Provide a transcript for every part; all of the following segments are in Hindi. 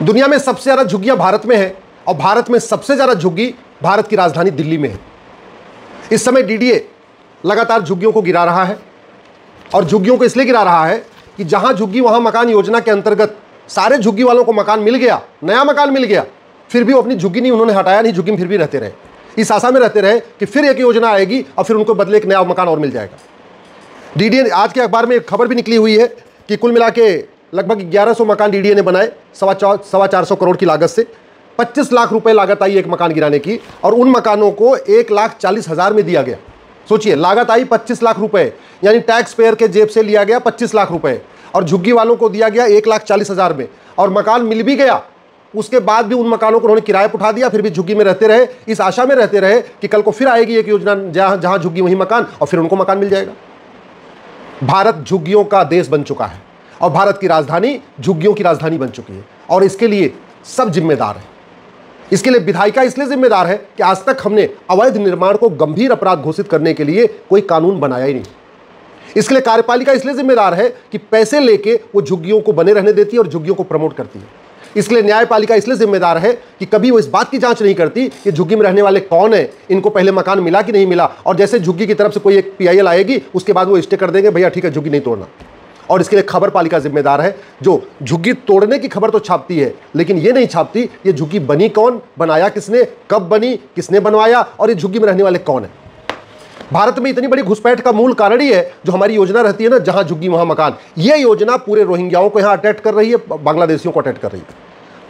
दुनिया में सबसे ज्यादा झुग्गियां भारत में है और भारत में सबसे ज्यादा झुग्गी भारत की राजधानी दिल्ली में है। इस समय डीडीए लगातार झुग्गियों को गिरा रहा है और झुग्गियों को इसलिए गिरा रहा है कि जहां झुग्गी वहां मकान योजना के अंतर्गत सारे झुग्गी वालों को मकान मिल गया, नया मकान मिल गया, फिर भी वो अपनी झुग्गी नहीं उन्होंने हटाया, नहीं झुग्गी में फिर भी रहते रहे, इस आशा में रहते रहे कि फिर एक योजना आएगी और फिर उनको बदले एक नया मकान और मिल जाएगा। डीडीए आज के अखबार में एक खबर भी निकली हुई है कि कुल मिला के लगभग 1100 मकान डीडीए ने बनाए 425 करोड़ की लागत से। 25 लाख रुपए लागत आई एक मकान गिराने की और उन मकानों को 1,40,000 में दिया गया। सोचिए, लागत आई 25 लाख रुपए, यानी टैक्स पेयर के जेब से लिया गया 25 लाख रुपए और झुग्गी वालों को दिया गया 1,40,000 में, और मकान मिल भी गया। उसके बाद भी उन मकानों को उन्होंने किराए पर उठा दिया, फिर भी झुग्गी में रहते रहे, इस आशा में रहते रहे कि कल को फिर आएगी एक योजना जहां झुग्गी वहीं मकान और फिर उनको मकान मिल जाएगा। भारत झुग्गियों का देश बन चुका है और भारत की राजधानी झुग्गियों की राजधानी बन चुकी है और इसके लिए सब जिम्मेदार है। इसके लिए विधायिका इसलिए जिम्मेदार है कि आज तक हमने अवैध निर्माण को गंभीर अपराध घोषित करने के लिए कोई कानून बनाया ही नहीं। इसके लिए कार्यपालिका इसलिए जिम्मेदार है कि पैसे लेके वो झुग्गियों को बने रहने देती है और झुग्गियों को प्रमोट करती है। इसलिए न्यायपालिका इसलिए जिम्मेदार है कि कभी वो इस बात की जांच नहीं करती कि झुग्गी में रहने वाले कौन है, इनको पहले मकान मिला कि नहीं मिला, और जैसे झुग्गी की तरफ से कोई एक पीआईएल आएगी उसके बाद वो स्टे कर देंगे, भैया ठीक है झुग्गी नहीं तोड़ना। और इसके लिए खबर पालिका जिम्मेदार है जो झुग्गी तोड़ने की खबर तो छापती है लेकिन ये नहीं छापती ये झुग्गी बनी कौन, बनाया किसने, कब बनी, किसने बनवाया और ये झुग्गी में रहने वाले कौन है। भारत में इतनी बड़ी घुसपैठ का मूल कारण ही है जो हमारी योजना रहती है ना, जहां झुग्गी वहां मकान। ये योजना पूरे रोहिंग्याओं को यहां अटैक कर रही है, बांग्लादेशियों को अटैक कर रही है।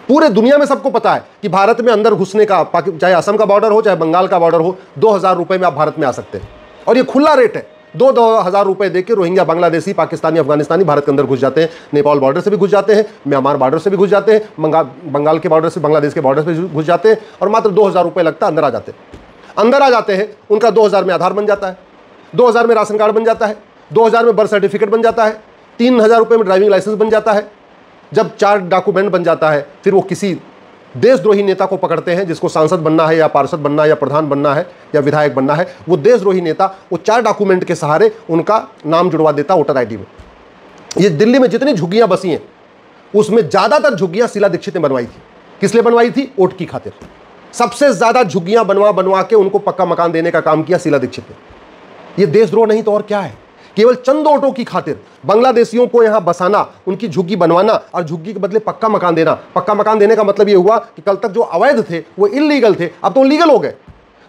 पूरे दुनिया में सबको पता है कि भारत में अंदर घुसने का, चाहे असम का बॉर्डर हो चाहे बंगाल का बॉर्डर हो, 2,000 रुपए में आप भारत में आ सकते हैं और ये खुला रेट है। 2,000 रुपए देके रोहिंग्या, बांग्लादेशी, पाकिस्तानी, अफगानिस्तानी भारत के अंदर घुस जाते हैं। नेपाल बॉर्डर से भी घुस जाते हैं, म्यांमार बॉर्डर से भी घुस जाते हैं, बंगाल के बॉर्डर से, बांग्लादेश के बॉर्डर से घुस जाते हैं और मात्र 2,000 रुपए लगता है, अंदर आ जाते हैं। उनका 2,000 में आधार बन जाता है, 2,000 में राशन कार्ड बन जाता है, 2,000 में बर्थ सर्टिफिकेट बन जाता है, 3,000 रुपए में ड्राइविंग लाइसेंस बन जाता है। जब 4 डॉक्यूमेंट बन जाता है फिर वो किसी देशद्रोही नेता को पकड़ते हैं, जिसको सांसद बनना है या पार्षद बनना है या प्रधान बनना है या विधायक बनना है। वो देशद्रोही नेता वो 4 डॉक्यूमेंट के सहारे उनका नाम जुड़वा देता वोटर आईडी में। ये दिल्ली में जितनी झुग्गियां बसी हैं उसमें ज्यादातर झुग्गियां शीला दीक्षित ने बनवाई थी। किस लिए बनवाई थी? वोट की खातिर। सबसे ज्यादा झुग्गियां बनवा के उनको पक्का मकान देने का काम किया शीला दीक्षित ने। ये देशद्रोह नहीं तो और क्या है? केवल चंद वोटों की खातिर बांग्लादेशियों को यहां बसाना, उनकी झुग्गी बनवाना और झुग्गी के बदले पक्का मकान देना। पक्का मकान देने का मतलब यह हुआ कि कल तक जो अवैध थे वो इल्लीगल थे, अब तो लीगल हो गए।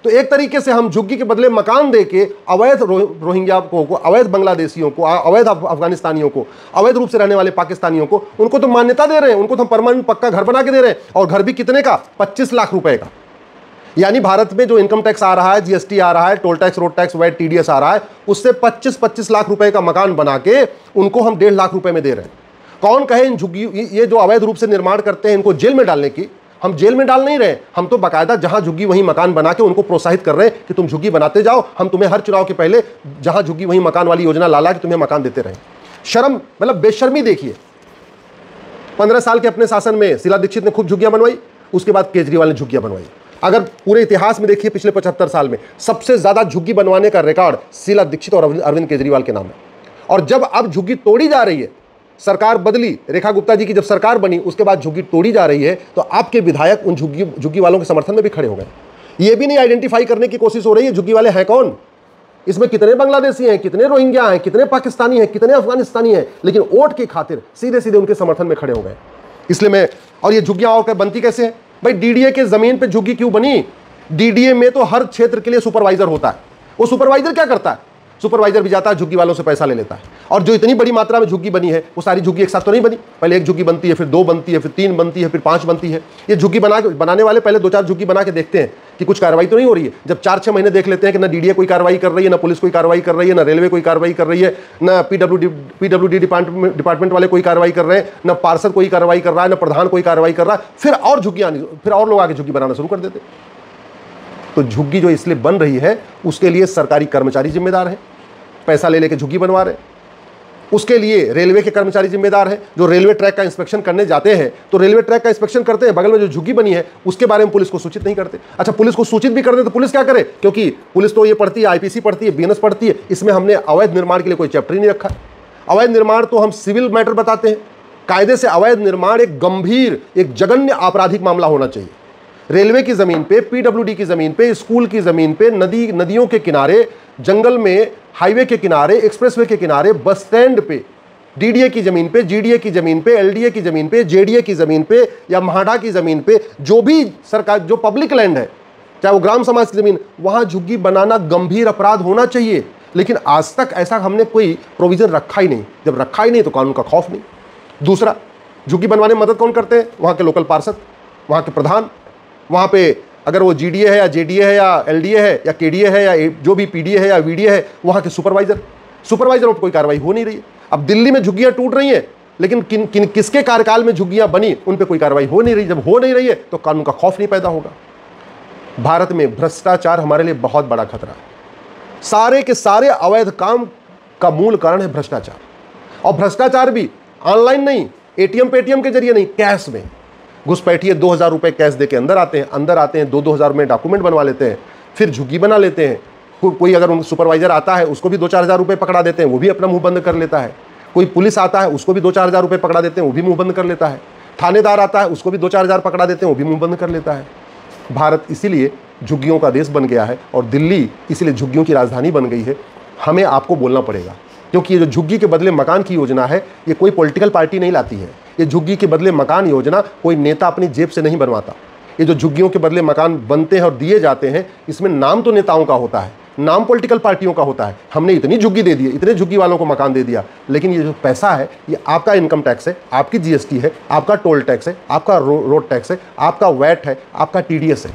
तो एक तरीके से हम झुग्गी के बदले मकान देके अवैध रोहिंग्या को, अवैध बांग्लादेशियों को, अवैध अफगानिस्तानियों को, अवैध रूप से रहने वाले पाकिस्तानियों को, उनको तो मान्यता दे रहे हैं, उनको तो हम परमानेंट पक्का घर बना के दे रहे हैं। और घर भी कितने का? 25 लाख रुपए का। यानी भारत में जो इनकम टैक्स आ रहा है, जीएसटी आ रहा है, toll tax, road tax, VAT, TDS आ रहा है, उससे 25 लाख रुपए का मकान बना के उनको हम 1.5 लाख रुपए में दे रहे हैं। कौन कहे इन झुग्गी, ये जो अवैध रूप से निर्माण करते हैं इनको जेल में डालने की? हम जेल में डाल नहीं रहे, हम तो बाकायदा जहां झुग्गी वहीं मकान बना के उनको प्रोत्साहित कर रहे हैं कि तुम झुग्गी बनाते जाओ, हम तुम्हें हर चुनाव के पहले जहां झुग्गी वहीं मकान वाली योजना ला के तुम्हें मकान देते रहे। शर्म, मतलब बेशर्मी देखिए। 15 साल के अपने शासन में शीला दीक्षित ने खूब झुग्गियां बनवाई, उसके बाद केजरीवाल ने झुग्गियां बनवाई। अगर पूरे इतिहास में देखिए पिछले 75 साल में सबसे ज्यादा झुग्गी बनवाने का रिकॉर्ड शीला दीक्षित और अरविंद केजरीवाल के नाम है। और जब अब झुग्गी तोड़ी जा रही है, सरकार बदली, रेखा गुप्ता जी की जब सरकार बनी उसके बाद झुग्गी तोड़ी जा रही है, तो आपके विधायक उन झुग्गी वालों के समर्थन में भी खड़े हो गए। ये भी नहीं आइडेंटिफाई करने की कोशिश हो रही है झुग्गी वाले हैं कौन, इसमें कितने बांग्लादेशी हैं, कितने रोहिंग्या हैं, कितने पाकिस्तानी हैं, कितने अफगानिस्तानी हैं, लेकिन वोट की खातिर सीधे सीधे उनके समर्थन में खड़े हो गए। इसलिए मैं, और ये झुग्गियां और बनती कैसे है भाई? डीडीए के जमीन पे झुग्गी क्यों बनी? डीडीए में तो हर क्षेत्र के लिए सुपरवाइजर होता है। वो सुपरवाइजर क्या करता है? सुपरवाइजर भी जाता है, झुग्गी वालों से पैसा ले लेता है। और जो इतनी बड़ी मात्रा में झुग्गी बनी है वो सारी झुग्गी एक साथ तो नहीं बनी। पहले एक झुग्गी बनती है, फिर 2 बनती है, फिर 3 बनती है, फिर 5 बनती है। ये झुग्गी बनाने वाले पहले 2-4 झुग्गी बना के देखते हैं कि कुछ कार्रवाई तो नहीं हो रही है। जब 4-6 महीने देख लेते हैं कि ना डीडीए कोई कार्रवाई कर रही है, ना पुलिस कोई कार्रवाई कर रही है, ना रेलवे कोई कार्रवाई कर रही है, ना पीडब्ल्यूडी डिपार्टमेंट वाले कोई कार्रवाई कर रहे हैं, ना पार्षद कोई कार्रवाई कर रहा है, ना प्रधान कोई कार्रवाई कर रहा है, फिर और लोग आगे झुग्गी बनाना शुरू कर देते। तो झुग्गी जो इसलिए बन रही है उसके लिए सरकारी कर्मचारी जिम्मेदार है, पैसा ले लेके झुग्गी बनवा रहे हैं। उसके लिए रेलवे के कर्मचारी जिम्मेदार हैं, जो रेलवे ट्रैक का इंस्पेक्शन करने जाते हैं तो रेलवे ट्रैक का इंस्पेक्शन करते हैं, बगल में जो झुग्गी बनी है उसके बारे में पुलिस को सूचित नहीं करते। अच्छा, पुलिस को सूचित भी कर दे तो पुलिस क्या करे? क्योंकि पुलिस तो ये पढ़ती है, आईपीसी पढ़ती है, बीएनएस पढ़ती है, इसमें हमने अवैध निर्माण के लिए कोई चैप्टर ही नहीं रखा है। अवैध निर्माण तो हम सिविल मैटर बताते हैं, कायदे से अवैध निर्माण एक गंभीर, एक जघन्य आपराधिक मामला होना चाहिए। रेलवे की जमीन पे, पीडब्ल्यूडी की जमीन पे, स्कूल की जमीन पे, नदियों के किनारे, जंगल में, हाईवे के किनारे, एक्सप्रेसवे के किनारे, बस स्टैंड पे, डीडीए की जमीन पे, जीडीए की जमीन पे, एलडीए की जमीन पे, जेडीए की जमीन पे या म्हाडा की जमीन पे, जो भी सरकार, जो पब्लिक लैंड है, चाहे वो ग्राम समाज की जमीन, वहां झुग्गी बनाना गंभीर अपराध होना चाहिए। लेकिन आज तक ऐसा हमने कोई प्रोविजन रखा ही नहीं। जब रखा ही नहीं तो कानून का खौफ नहीं। दूसरा, झुग्गी बनवाने में मदद कौन करते हैं? वहां के लोकल पार्षद, वहां के प्रधान, वहां पे अगर वो जीडीए है या जेडीए है या एलडीए है या केडीए है या जो भी पीडीए है या वीडीए है, वहां के सुपरवाइजर पर कोई कार्रवाई हो नहीं रही है। अब दिल्ली में झुग्गियां टूट रही हैं, लेकिन किसके कार्यकाल में झुग्गियां बनी उन पे कोई कार्रवाई हो नहीं रही। जब हो नहीं रही है तो कानून का खौफ नहीं पैदा होगा। भारत में भ्रष्टाचार हमारे लिए बहुत बड़ा खतरा है। सारे के सारे अवैध काम का मूल कारण है भ्रष्टाचार। और भ्रष्टाचार भी ऑनलाइन नहीं, एटीएम पेटीएम के जरिए नहीं, कैश में। घुसपैठिए 2000 रुपए कैश दे के अंदर आते हैं 2-2 हज़ार में डॉक्यूमेंट बनवा लेते हैं, फिर झुग्गी बना लेते हैं। कोई अगर सुपरवाइजर आता है उसको भी 2-4 हज़ार रुपए पकड़ा देते हैं, वो भी अपना मुंह बंद कर लेता है। कोई पुलिस आता है उसको भी 2-4 हज़ार रुपए पकड़ा देते हैं, वो भी मुंह बंद कर लेता है। थानेदार आता है उसको भी 2-4 हज़ार पकड़ा देते हैं, वो भी मुंह बंद कर लेता है। भारत इसीलिए झुग्गियों का देश बन गया है और दिल्ली इसीलिए झुग्गियों की राजधानी बन गई है। हमें आपको बोलना पड़ेगा, क्योंकि ये जो झुग्गी के बदले मकान की योजना है, ये कोई पॉलिटिकल पार्टी नहीं लाती है। ये झुग्गी के बदले मकान योजना कोई नेता अपनी जेब से नहीं बनवाता। ये जो झुग्गियों के बदले मकान बनते हैं और दिए जाते हैं, इसमें नाम तो नेताओं का होता है, नाम पॉलिटिकल पार्टियों का होता है। हमने इतनी झुग्गी दे दी, इतने झुग्गी वालों को मकान दे दिया, लेकिन ये जो पैसा है ये आपका इनकम टैक्स है, आपकी जीएसटी है, आपका टोल टैक्स है, आपका रोड टैक्स है, आपका वैट है, आपका टीडीएस है।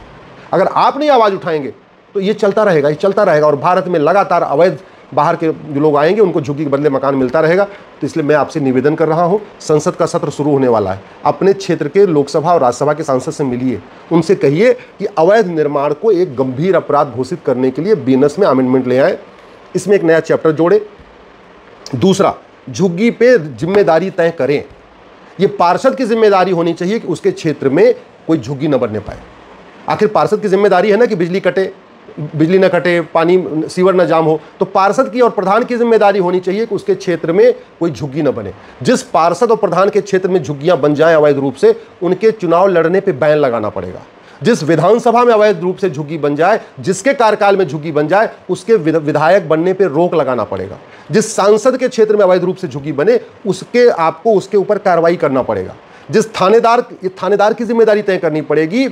अगर आप नहीं आवाज़ उठाएंगे तो ये चलता रहेगा, ये चलता रहेगा। और भारत में लगातार अवैध बाहर के जो लोग आएंगे उनको झुग्गी के बदले मकान मिलता रहेगा। तो इसलिए मैं आपसे निवेदन कर रहा हूं, संसद का सत्र शुरू होने वाला है, अपने क्षेत्र के लोकसभा और राज्यसभा के सांसद से मिलिए, उनसे कहिए कि अवैध निर्माण को एक गंभीर अपराध घोषित करने के लिए बीएनएस में अमेंडमेंट ले आए, इसमें एक नया चैप्टर जोड़े। दूसरा, झुग्गी पे जिम्मेदारी तय करें। ये पार्षद की जिम्मेदारी होनी चाहिए कि उसके क्षेत्र में कोई झुग्गी न बनने पाए। आखिर पार्षद की जिम्मेदारी है ना कि बिजली न कटे, पानी सीवर न जाम हो, तो पार्षद की और प्रधान की जिम्मेदारी होनी चाहिए कि उसके क्षेत्र में कोई झुग्गी न बने। जिस पार्षद और प्रधान के क्षेत्र में झुग्गियां बन जाएं अवैध रूप से, उनके चुनाव लड़ने पे बैन लगाना पड़ेगा। जिस विधानसभा में अवैध रूप से झुग्गी बन जाए, जिसके कार्यकाल में झुग्गी बन जाए, उसके विधायक बनने पर रोक लगाना पड़ेगा। जिस सांसद के क्षेत्र में अवैध रूप से झुग्गी बने, आपको उसके ऊपर कार्रवाई करना पड़ेगा। जिस थानेदार की जिम्मेदारी तय करनी पड़ेगी,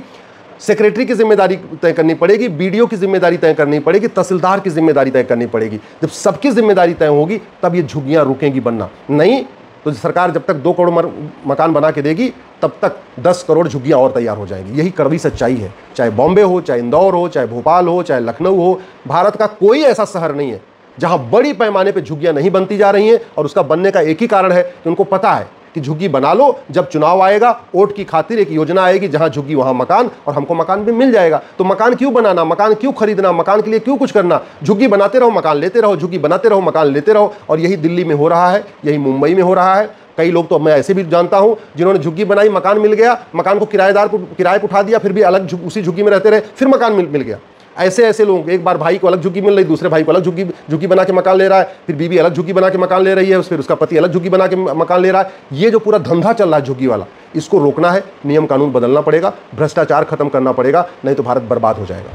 सेक्रेटरी की जिम्मेदारी तय करनी पड़ेगी, बीडीओ की जिम्मेदारी तय करनी पड़ेगी, तहसीलदार की जिम्मेदारी तय करनी पड़ेगी। जब सबकी जिम्मेदारी तय होगी तब ये झुग्गियां रुकेंगी बनना। नहीं तो सरकार जब तक 2 करोड़ मकान बना के देगी, तब तक 10 करोड़ झुग्गियां और तैयार हो जाएंगी। यही कड़वी सच्चाई है। चाहे बॉम्बे हो, चाहे इंदौर हो, चाहे भोपाल हो, चाहे लखनऊ हो, भारत का कोई ऐसा शहर नहीं है जहां बड़ी पैमाने पर झुग्गियां नहीं बनती जा रही हैं। और उसका बनने का एक ही कारण है कि उनको पता है कि झुग्गी बना लो, जब चुनाव आएगा, वोट की खातिर एक योजना आएगी, जहां झुग्गी वहां मकान, और हमको मकान भी मिल जाएगा। तो मकान क्यों बनाना, मकान क्यों खरीदना, मकान के लिए क्यों कुछ करना? झुग्गी बनाते रहो, मकान लेते रहो, झुग्गी बनाते रहो, मकान लेते रहो। और यही दिल्ली में हो रहा है, यही मुंबई में हो रहा है। कई लोग तो मैं ऐसे भी जानता हूं जिन्होंने झुग्गी बनाई, मकान मिल गया, मकान को किराए पर उठा दिया, फिर भी अलग उसी झुग्गी में रहते रहे, फिर मकान मिल गया। ऐसे लोग, एक बार भाई को अलग झुग्गी मिल रही, दूसरे भाई को अलग झुग्गी बना के मकान ले रहा है, फिर बीवी अलग झुग्गी बना के मकान ले रही है, फिर उसका पति अलग झुग्गी बना के मकान ले रहा है। ये जो पूरा धंधा चल रहा है झुग्गी वाला, इसको रोकना है, नियम कानून बदलना पड़ेगा, भ्रष्टाचार खत्म करना पड़ेगा, नहीं तो भारत बर्बाद हो जाएगा।